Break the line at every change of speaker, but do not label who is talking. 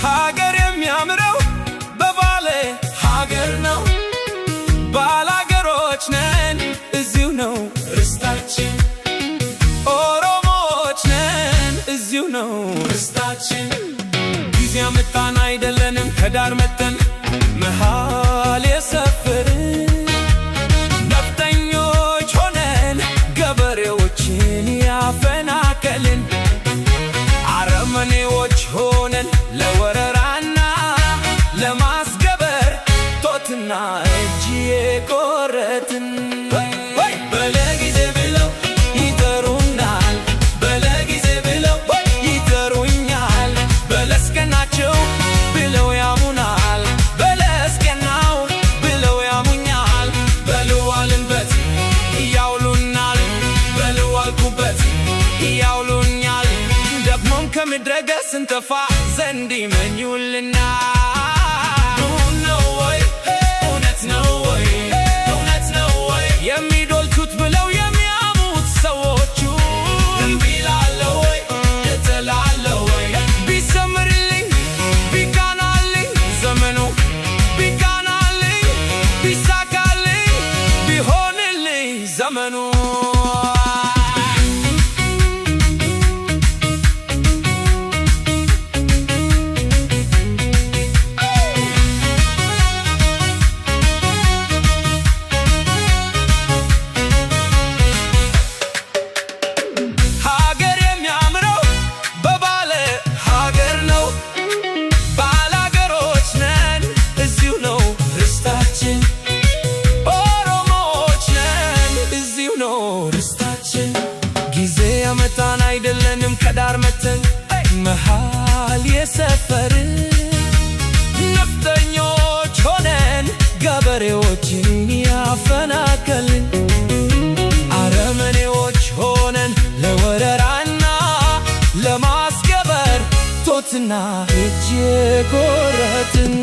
ሀገር የሚያምረው በባሌ ሀገር ነው ባላገሮች ነን እዚሁ ነው ርስታችን ኦሮሞዎች ነን እዚሁ ነው ርስታችን ጊዜ አመጣን አይደለንም ከዳር መተን መሃል የሰፈርን ነፍጠኞች ሆነን ገበሬዎችን ያፈናቀልን አረመኔዎች ሆነን ለወረራና ለማስገበር ጦትና እጅ የቆረጥን በለጊዜ ብለው ይጠሩናል በለጊዜ ብለው ይጠሩኛል በለስቀናቸው ብለው ያሙናል በለስቀናው ብለው ያሙኛል በልዋልንበት ያውሉናል በልዋልኩበት ያውሉኛል ደግሞም ከምድረ ገጽ ስንጠፋ ዘንድ ይመኙልናል የሚዶልቱት ብለው የሚያሙት ሰዎቹ እምቢ እላለሁ ወይ እጥላለሁ ወይ ቢሰምርልኝ ቢቃናልኝ ዘመኑ ቢቃናልኝ ቢሳካልኝ ቢሆንልኝ ዘመኑ ጊዜ አመጣን አይደለንም ከዳር መተን መሃል የሰፈርን ነፍጠኞች ሆነን ገበሬዎችን ያፈናቀልን አረመኔዎች ሆነን ለወረራና ለማስገበር ጦትና እጅ የቆረጥን